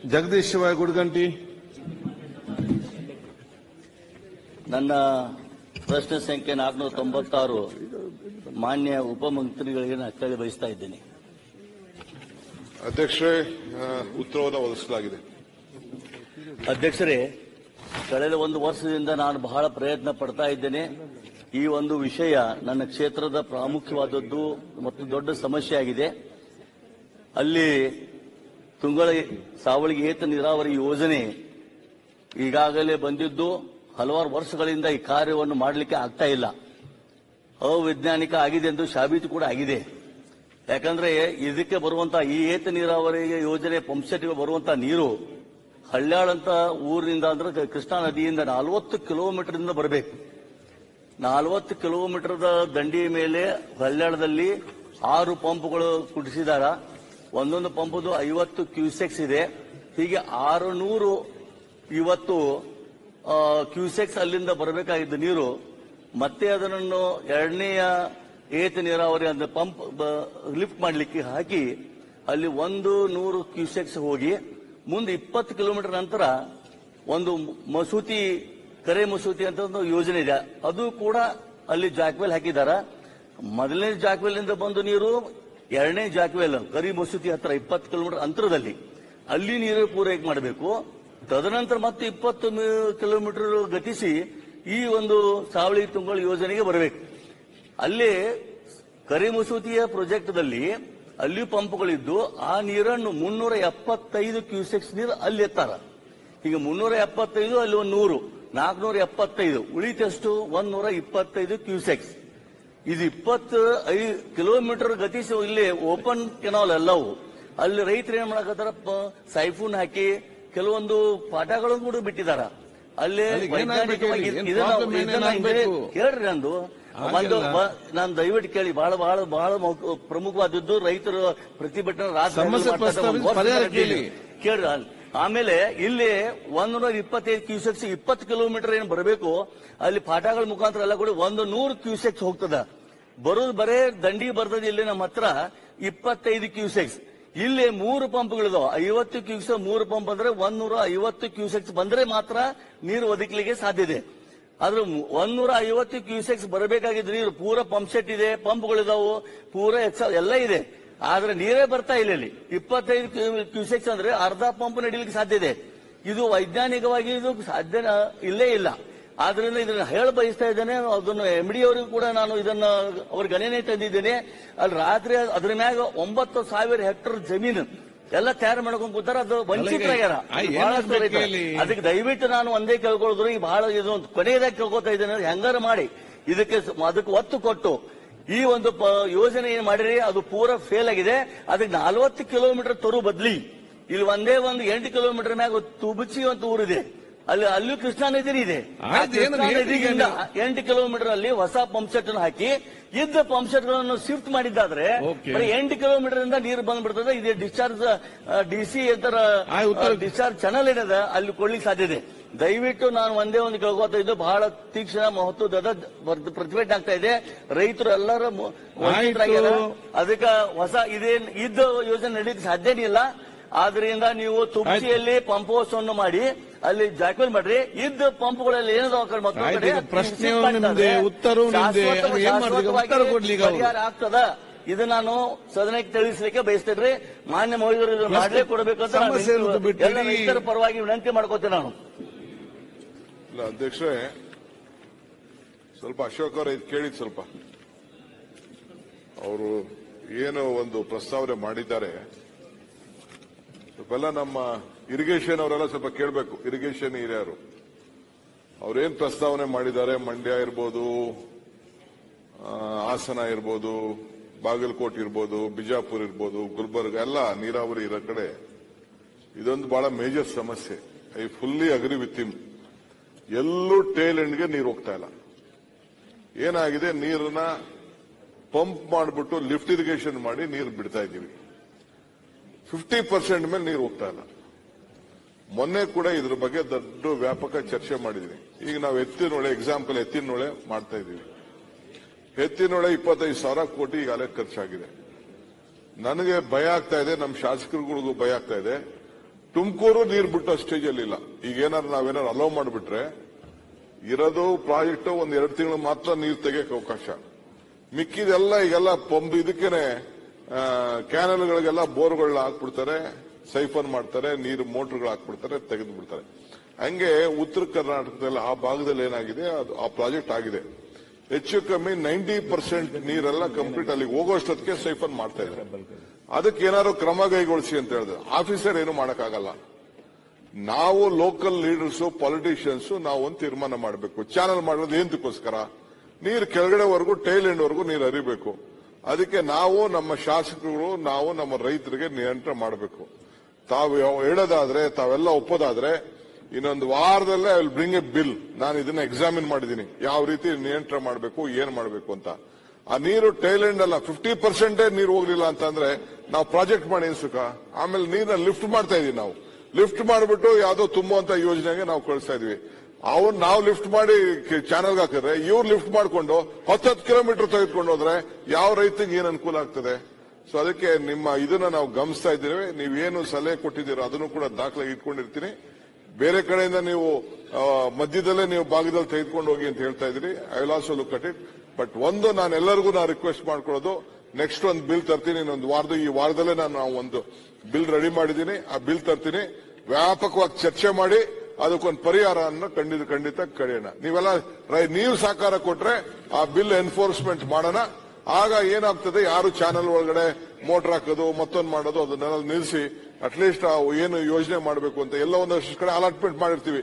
ಜಗದೀಶ್ ಶಿವಾಯ್ ಗುಡ್ಗಂಟಿ. ನನ್ನ ಪ್ರಶ್ನೆ ಸಂಖ್ಯೆ 496 ಮಾನ್ಯ ಉಪಮಂತ್ರಿಗಳಿಗೆ ನಾನು ಕೇಳಿ ಬಯಸ್ತಾ ಇದ್ದೇನೆ. ಅಧ್ಯಕ್ಷರೇ, ಉತ್ತರವನ್ನು ಒದಗಿಸಲಾಗಿದೆ. ಅಧ್ಯಕ್ಷರೇ, ಕಳೆದ ಒಂದು ವರ್ಷದಿಂದ ನಾನು ಬಹಳ ಪ್ರಯತ್ನ ಪಡ್ತಾ ಇದ್ದೇನೆ. ಈ ಒಂದು ವಿಷಯ ನನ್ನ ಕ್ಷೇತ್ರದ ಪ್ರಾಮುಖ್ಯವಾದದ್ದು ಮತ್ತು ದೊಡ್ಡ ಸಮಸ್ಯೆ ಆಗಿದೆ. ಅಲ್ಲಿ ತುಂಗಳ ಸಾವಳಿಗೆ ಏತ ನೀರಾವರಿ ಯೋಜನೆ ಈಗಾಗಲೇ ಬಂದಿದ್ದು ಹಲವಾರು ವರ್ಷಗಳಿಂದ ಈ ಕಾರ್ಯವನ್ನು ಮಾಡಲಿಕ್ಕೆ ಆಗ್ತಾ ಇಲ್ಲ. ಅವೈಜ್ಞಾನಿಕ ಆಗಿದೆ ಎಂದು ಸಾಬೀತು ಕೂಡ ಆಗಿದೆ. ಯಾಕಂದ್ರೆ ಇದಕ್ಕೆ ಬರುವಂತಹ ಈ ಏತ ನೀರಾವರಿ ಯೋಜನೆ ಪಂಪ್ಸೆಟ್ಗೆ ಬರುವಂತಹ ನೀರು ಹಳ್ಯಾಳ್ ಅಂತ ಊರಿನಿಂದ ಅಂದ್ರೆ ಕೃಷ್ಣಾ ನದಿಯಿಂದ 40 ಕಿಲೋಮೀಟರ್ ಬರಬೇಕು. 40 ಕಿಲೋಮೀಟರ್ ದಂಡಿ ಮೇಲೆ ಹಳ್ಯಾಳದಲ್ಲಿ 6 ಪಂಪ್ಗಳು ಕುಡಿಸಿದಾರ. ಒಂದೊಂದು ಪಂಪದು 50 ಕ್ಯೂಸೆಕ್ಸ್ ಇದೆ. ಹೀಗೆ 600 ಇವತ್ತು ಕ್ಯೂಸೆಕ್ಸ್ ಅಲ್ಲಿಂದ ಬರಬೇಕಾಗಿದ್ದ ನೀರು ಮತ್ತೆ ಅದನ್ನು ಎರಡನೆಯ ಏತ ನೀರಾವರಿ ಅಂದ್ರೆ ಪಂಪ್ ಲಿಫ್ಟ್ ಮಾಡಲಿಕ್ಕೆ ಹಾಕಿ ಅಲ್ಲಿ 100 ಕ್ಯೂಸೆಕ್ಸ್ ಹೋಗಿ ಮುಂದೆ 20 ಕಿಲೋಮೀಟರ್ ನಂತರ ಒಂದು ಮಸೂತಿ ಕರೆ ಮಸೂತಿ ಅಂತ ಒಂದು ಯೋಜನೆ ಇದೆ. ಅದು ಕೂಡ ಅಲ್ಲಿ ಜಾಕ್ವೆಲ್ ಹಾಕಿದಾರ. ಮೊದಲನೇ ಜಾಕ್ವೆಲ್ ನಿಂದ ಬಂದು ನೀರು ಎರಡನೇ ಜಾಕ್ವೆಲ್ ಕರಿ ಮಸೂತಿ ಹತ್ರ 20 ಕಿಲೋಮೀಟರ್ ಅಂತರದಲ್ಲಿ ಅಲ್ಲಿ ನೀರು ಪೂರೈಕೆ ಮಾಡಬೇಕು. ತದನಂತರ ಮತ್ತೆ 20 ಕಿಲೋಮೀಟರ್ ಗತಿಸಿ ಈ ಒಂದು ಸಾವಳಿ ತುಂಗಳ ಯೋಜನೆಗೆ ಬರಬೇಕು. ಅಲ್ಲಿ ಕರಿ ಮಸೂತಿಯ ಪ್ರಾಜೆಕ್ಟ್ದಲ್ಲಿ ಅಲ್ಲಿ ಪಂಪ್ಗಳಿದ್ದು ಆ ನೀರನ್ನು 375 ಕ್ಯೂಸೆಕ್ಸ್ ನೀರು ಅಲ್ಲಿ ಎತ್ತಾರ. ಈಗ 375 ಅಲ್ಲಿ 100 475 ಉಳಿತಷ್ಟು 125 ಕ್ಯೂಸೆಕ್ಸ್. ಇದು 25 ಕಿಲೋಮೀಟರ್ ಗತಿಸಿ ಇಲ್ಲಿ ಓಪನ್ ಕೆನಾಲ್ ಎಲ್ಲವೂ ಅಲ್ಲಿ ರೈತರು ಏನ್ ಮಾಡಕತ್ತಾರ, ಸೈಫೂನ್ ಹಾಕಿ ಕೆಲವೊಂದು ಪಾಠಗಳನ್ನು ಕೂಡ ಬಿಟ್ಟಿದಾರ. ಅಲ್ಲಿ ವೈಜ್ಞಾನಿಕವಾಗಿ ಕೇಳ್ರಿ ನಂದು ಒಂದು ನಾನು ದಯವಿಟ್ಟು ಕೇಳಿ, ಬಹಳ ಬಹಳ ಬಹಳ ಪ್ರಮುಖವಾದದ್ದು ರೈತರ ಪ್ರತಿಭಟನೆ ಕೇಳ್ರಿ. ಆಮೇಲೆ ಇಲ್ಲಿ 125 ಕ್ಯೂಸೆಕ್ಸ್ 20 ಕಿಲೋಮೀಟರ್ ಏನು ಬರಬೇಕು ಅಲ್ಲಿ ಪಾಠಗಳ ಮುಖಾಂತರ ಎಲ್ಲ ಕೂಡ 100 ಕ್ಯೂಸೆಕ್ಸ್ ಹೋಗ್ತದ. ಬರೋದು ಬರೇ ದಂಡಿ ಬರ್ತದೆ ಇಲ್ಲಿ ನಮ್ಮ ಹತ್ರ 25 ಕ್ಯೂಸೆಕ್ಸ್. ಇಲ್ಲಿ 3 ಪಂಪ್ಗಳಿದಾವೆ, 50 ಕ್ಯೂಸೆಕ್ಸ್ 3 ಪಂಪ್ ಅಂದ್ರೆ 150 ಕ್ಯೂಸೆಕ್ಸ್ ಬಂದ್ರೆ ಮಾತ್ರ ನೀರು ಒದಗಲಿಕ್ಕೆ ಸಾಧ್ಯ ಇದೆ. ಆದ್ರೆ 150 ಕ್ಯೂಸೆಕ್ಸ್ ಬರಬೇಕಾಗಿದ್ರೆ ನೀರು ಪೂರ ಪಂಪ್ ಸೆಟ್ ಇದೆ, ಪಂಪ್ಗಳಿದಾವು, ಪೂರ ಎಲ್ಲ ಇದೆ. ಆದ್ರೆ ನೀರೇ ಬರ್ತಾ ಇಲ್ಲ. ಇಲ್ಲಿ 25 ಕ್ಯೂಸೆಕ್ಸ್ ಅಂದ್ರೆ ಅರ್ಧ ಪಂಪ್ ನಡೀಲಿಕ್ಕೆ ಸಾಧ್ಯ ಇದೆ. ಇದು ವೈಜ್ಞಾನಿಕವಾಗಿ ಇದು ಸಾಧ್ಯ ಇಲ್ಲೇ ಇಲ್ಲ. ಆದ್ರಿಂದ ಇದನ್ನ ಹೇಳ ಬಯಸ್ತಾ ಇದ್ದೇನೆ. ಅದನ್ನು MD ಅವರಿಗೂ ಕೂಡ ನಾನು ಇದನ್ನ ಅವ್ರ ಗಣನೆ ತಂದಿದ್ದೇನೆ. ಅಲ್ಲಿ ರಾತ್ರಿ ಅದ್ರ ಮ್ಯಾಗ 9,000 ಹೆಕ್ಟರ್ ಜಮೀನು ಎಲ್ಲ ತಯಾರು ಮಾಡ್ಕೊಂಡು ಕೂತಾರ. ಅದು ವಂಚಿತರಾಗ್ಯಾರ ಬಹಳಷ್ಟು ರೈತರು. ಅದಕ್ಕೆ ದಯವಿಟ್ಟು ನಾನು ಒಂದೇ ಕೇಳ್ಕೊಳ್ಳೋದ್ರು, ಈ ಬಹಳ ಇದು ಕೊನೆಯದಾಗಿ ಕೇಳ್ಕೊತಾ ಇದ್ದೇನೆ, ಹೆಂಗಾರ ಮಾಡಿ ಅದಕ್ಕೆ ಒತ್ತು ಕೊಟ್ಟು ಈ ಒಂದು ಯೋಜನೆ ಏನ್ ಮಾಡಿರಿ ಅದು ಪೂರ ಫೇಲ್ ಆಗಿದೆ. ಅದಕ್ಕೆ 40 ಕಿಲೋಮೀಟರ್ ತರು ಬದ್ಲಿ ಇಲ್ಲಿ ಒಂದೇ ಒಂದು 8 ಕಿಲೋಮೀಟರ್ ಮ್ಯಾಗ ತುಬಚಿ ಅಂತ ಊರಿದೆ, ಅಲ್ಲೂ ಕೃಷ್ಣಾ ನದಿ ಇದೆ. ಕೃಷ್ಣಾ ನದಿಗಿಂತ 8 ಕಿಲೋಮೀಟರ್ ಅಲ್ಲಿ ಹೊಸ ಪಂಪ್ ಸೆಟ್ ಹಾಕಿ ಇದ್ದ ಪಂಪ್ ಸೆಟ್ ಗಳನ್ನು ಶಿಫ್ಟ್ ಮಾಡಿದ್ದಾದ್ರೆ 8 ಕಿಲೋಮೀಟರ್ ಇಂದ ನೀರು ಬಂದ್ಬಿಡ್ತದೆ. ಇದು ಡಿಸ್ಚಾರ್ಜ್ DC ಡಿಸ್ಚಾರ್ಜ್ ಚಾನಲ್ ಏನದ ಅಲ್ಲಿ ಕೊಡ್ಲಿಕ್ಕೆ ಸಾಧ್ಯ ಇದೆ. ದಯವಿಟ್ಟು ನಾನು ಒಂದೇ ಒಂದು ಕೇಳ್ಕೊತಾ ಇದ್ದು, ಬಹಳ ತೀಕ್ಷ್ಣ ಮಹತ್ವದ ಪ್ರತಿಭಟನೆ ಆಗ್ತಾ ಇದೆ. ರೈತರು ಎಲ್ಲರೂ ವಂಚಿತರಾಗ್ಯಾರ. ಅದಕ್ಕೆ ಹೊಸ ಇದೇನ್ ಇದ್ದ ಯೋಜನೆ ನಡೀಲಿಕ್ಕೆ ಸಾಧ್ಯನೇ ಇಲ್ಲ. ಆದ್ರಿಂದ ನೀವು ತುಬಚಿಯಲ್ಲಿ ಪಂಪ್ ಹೌಸ್ ಅನ್ನು ಮಾಡಿ ಅಲ್ಲಿ ಜಾಕ್ವೆಲ್ ಮಾಡ್ರಿ. ಇದ್ದ ಪಂಪ್ಗಳಲ್ಲಿ ಏನದಾವ ಪರಿಹಾರ ಆಗ್ತದ. ಇದು ನಾನು ಸದನಕ್ಕೆ ತಿಳಿಸಲಿಕ್ಕೆ ಬಯಸ್ತೇನೆ. ಮಾನ್ಯ ಮಹಿಳೆಯರು ಮಾಡಲೇ ಕೊಡಬೇಕಂತ ಎಲ್ಲ ರೈತರ ಪರವಾಗಿ ವಿನಂತಿ ಮಾಡ್ಕೋತೇನೆ ನಾನು. ಇಲ್ಲ ಅಧ್ಯಕ್ಷರೇ, ಸ್ವಲ್ಪ ಅಶೋಕ್ ಅವರು ಇದು ಕೇಳಿದ್ ಸ್ವಲ್ಪ ಅವರು ಏನು ಒಂದು ಪ್ರಸ್ತಾವನೆ ಮಾಡಿದ್ದಾರೆ, ಸ್ವಲ್ಪ ನಮ್ಮ ಇರಿಗೇಷನ್ ಅವರೆಲ್ಲ ಸ್ವಲ್ಪ ಕೇಳಬೇಕು. ಇರಿಗೇಷನ್ ಹಿರಿಯರು ಅವ್ರೇನ್ ಪ್ರಸ್ತಾವನೆ ಮಾಡಿದ್ದಾರೆ, ಮಂಡ್ಯ ಇರ್ಬೋದು, ಹಾಸನ ಇರ್ಬೋದು, ಬಾಗಲಕೋಟೆ ಇರ್ಬೋದು, ಬಿಜಾಪುರ ಇರ್ಬೋದು, ಗುಲ್ಬರ್ಗ ಎಲ್ಲ ನೀರಾವರಿ ಇರೋ ಕಡೆ ಇದೊಂದು ಬಹಳ ಮೇಜರ್ ಸಮಸ್ಯೆ. I fully agree with him. ಎಲ್ಲೂ ಟೇಲ್ ಎಂಡ್ಗೆ ನೀರು ಹೋಗ್ತಾ ಇಲ್ಲ. ಏನಾಗಿದೆ, ನೀರನ್ನ ಪಂಪ್ ಮಾಡಿಬಿಟ್ಟು ಲಿಫ್ಟ್ ಇರಿಗೇಷನ್ ಮಾಡಿ ನೀರು ಬಿಡ್ತಾ ಇದ್ದೀವಿ. 50% ಮೇಲೆ ನೀರು ಹೋಗ್ತಾ ಇಲ್ಲ. ಮೊನ್ನೆ ಕೂಡ ಇದ್ರ ಬಗ್ಗೆ ದೊಡ್ಡ ವ್ಯಾಪಕ ಚರ್ಚೆ ಮಾಡಿದೀನಿ. ಈಗ ನಾವು ಎತ್ತಿನೊಳೆ ಎಕ್ಸಾಂಪಲ್ ಎತ್ತಿನೊಳೆ ಮಾಡ್ತಾ ಇದ್ದೀವಿ. ಎತ್ತಿನೊಳೆ 25,000 ಕೋಟಿ ಈಗಾಗಲೇ ಖರ್ಚಾಗಿದೆ. ನನಗೆ ಭಯ ಆಗ್ತಾ ಇದೆ, ನಮ್ಮ ಶಾಸಕರುಗಳಿಗೂ ಭಯ ಆಗ್ತಾ ಇದೆ. ತುಮಕೂರು ನೀರು ಬಿಟ್ಟೋ ಸ್ಟೇಜ್ ಅಲ್ಲಿ ಇಲ್ಲ. ಈಗ ನಾವೇನಾರು ಅಲೋ ಮಾಡಿಬಿಟ್ರೆ ಇರೋದು ಪ್ರಾಜೆಕ್ಟ್ ಒಂದ್ 2 ತಿಂಗಳು ಮಾತ್ರ ನೀರು ತೆಗಿಯಕ್ಕೆ ಅವಕಾಶ. ಮಿಕ್ಕಿದೆಲ್ಲ ಈಗೆಲ್ಲ ಪಂಪ್ ಇದಕ್ಕೇನೆ ಕ್ಯಾನಲ್ಗಳಿಗೆಲ್ಲ ಬೋರ್ಗಳನ್ನ ಹಾಕ್ಬಿಡ್ತಾರೆ, ಸೈಫನ್ ಮಾಡ್ತಾರೆ, ನೀರು ಮೋಟರ್ಗಳು ಹಾಕ್ಬಿಡ್ತಾರೆ, ತೆಗೆದು ಬಿಡ್ತಾರೆ. ಹಂಗೆ ಉತ್ತರ ಕರ್ನಾಟಕದಲ್ಲಿ ಆ ಭಾಗದಲ್ಲಿ ಏನಾಗಿದೆ, ಅದು ಆ ಪ್ರಾಜೆಕ್ಟ್ ಆಗಿದೆ. ಹೆಚ್ಚು ಕಮ್ಮಿ 90% ನೀರೆಲ್ಲ ಕಂಪ್ಲೀಟ್ ಅಲ್ಲಿ ಹೋಗೋಷ್ಟೊತ್ತಿಗೆ ಸೈಫನ್ ಮಾಡ್ತಾ ಇದ್ದಾರೆ. ಅದಕ್ಕೆ ಏನಾದ್ರು ಕ್ರಮ ಕೈಗೊಳಿಸಿ ಅಂತ ಹೇಳಿದ್ರೆ ಆಫೀಸರ್ ಏನು ಮಾಡಕ್ಕಾಗಲ್ಲ. ನಾವು ಲೋಕಲ್ ಲೀಡರ್ಸ್, ಪಾಲಿಟಿಷಿಯನ್ಸ್ ನಾವು ಒಂದು ತೀರ್ಮಾನ ಮಾಡಬೇಕು. ಚಾನಲ್ ಮಾಡೋದು ಏನಕ್ಕೋಸ್ಕರ, ನೀರು ಕೆಳಗಡೆವರೆಗೂ ಟೈಲ್ ಎಂಡ್ ವರೆಗೂ ನೀರು ಹರಿಬೇಕು. ಅದಕ್ಕೆ ನಾವು ನಮ್ಮ ಶಾಸಕರು, ನಾವು ನಮ್ಮ ರೈತರಿಗೆ ನಿಯಂತ್ರಣ ಮಾಡಬೇಕು. ತಾವು ಹೇಳೋದಾದ್ರೆ, ತಾವೆಲ್ಲ ಒಪ್ಪೋದಾದ್ರೆ ಇನ್ನೊಂದು ವಾರದಲ್ಲೇ I will bring a bill. ನಾನು ಇದನ್ನ ಎಕ್ಸಾಮಿನ್ ಮಾಡಿದ್ದೀನಿ, ಯಾವ ರೀತಿ ನಿಯಂತ್ರಣ ಮಾಡಬೇಕು, ಏನ್ ಮಾಡಬೇಕು ಅಂತ. ಆ ನೀರು ಟೈಲ್ ಎಂಡ್ ಅಲ್ಲ, 50% ನೀರು ಹೋಗ್ಲಿಲ್ಲ ಅಂತಂದ್ರೆ ನಾವು ಪ್ರಾಜೆಕ್ಟ್ ಮಾಡಿ ಸುಖ. ಆಮೇಲೆ ನೀರನ್ನ ಲಿಫ್ಟ್ ಮಾಡ್ತಾ ಇದೀವಿ. ನಾವು ಲಿಫ್ಟ್ ಮಾಡಿಬಿಟ್ಟು ಯಾವ್ದೋ ತುಂಬುವಂತ ಯೋಜನೆಗೆ ನಾವು ಕಳಿಸ್ತಾ ಇದೀವಿ. ನಾವು ಲಿಫ್ಟ್ ಮಾಡಿ ಚಾನಲ್ಗೆ ಹಾಕಿದ್ರೆ ಇವ್ರು ಲಿಫ್ಟ್ ಮಾಡ್ಕೊಂಡು 10 ಕಿಲೋಮೀಟರ್ ತೆಗೆದುಕೊಂಡು ಹೋದ್ರೆ ಯಾವ ರೈತರಿಗೆ ಏನ್ ಅನುಕೂಲ ಆಗ್ತದೆ? ಸೊ ಅದಕ್ಕೆ ನಿಮ್ಮ ಇದನ್ನ ನಾವು ಗಮನಿಸ್ತಾ ಇದ್ದೀವಿ. ನೀವೇನು ಸಲಹೆ ಕೊಟ್ಟಿದ್ದೀರೋ ಅದನ್ನು ಕೂಡ ದಾಖಲೆ ಇಟ್ಕೊಂಡಿರ್ತೀನಿ. ಬೇರೆ ಕಡೆಯಿಂದ ನೀವು ಮಧ್ಯದಲ್ಲೇ ನೀವು ಭಾಗದಲ್ಲಿ ತೆಗೆದುಕೊಂಡು ಹೋಗಿ ಅಂತ ಹೇಳ್ತಾ ಇದ್ದೀರಿ. I will also look at it. But ಒಂದು ನಾನು ಎಲ್ಲರಿಗೂ ರಿಕ್ವೆಸ್ಟ್ ಮಾಡ್ಕೊಳ್ಳೋದು, ನೆಕ್ಸ್ಟ್ ಒಂದು ಬಿಲ್ ತರ್ತೀನಿ ಈ ವಾರದಲ್ಲೇ ನಾನು ಒಂದು ಬಿಲ್ ರೆಡಿ ಮಾಡಿದ್ದೀನಿ. ಆ ಬಿಲ್ ತರ್ತೀನಿ, ವ್ಯಾಪಕವಾಗಿ ಚರ್ಚೆ ಮಾಡಿ ಅದಕ್ಕೊಂದು ಪರಿಹಾರವನ್ನು ಖಂಡಿತ ಕರೆಯೋಣ. ನೀವು ಸಹಕಾರ ಕೊಟ್ರೆ ಆ ಬಿಲ್ ಎನ್ಫೋರ್ಸ್ಮೆಂಟ್ ಮಾಡೋಣ. ಆಗ ಏನಾಗ್ತದೆ, ಯಾರು ಚಾನೆಲ್ ಒಳಗಡೆ ಮೋಟರ್ ಹಾಕೋದು ಮತ್ತೊಂದು ಮಾಡೋದು ಅದನ್ನೆಲ್ಲ ನಿಲ್ಲಿಸಿ ಅಟ್ಲೀಸ್ಟ್ ಏನು ಯೋಜನೆ ಮಾಡಬೇಕು ಅಂತ ಎಲ್ಲ ಒಂದಷ್ಟು ಕಡೆ ಅಲಾಟ್ಮೆಂಟ್ ಮಾಡಿರ್ತೀವಿ.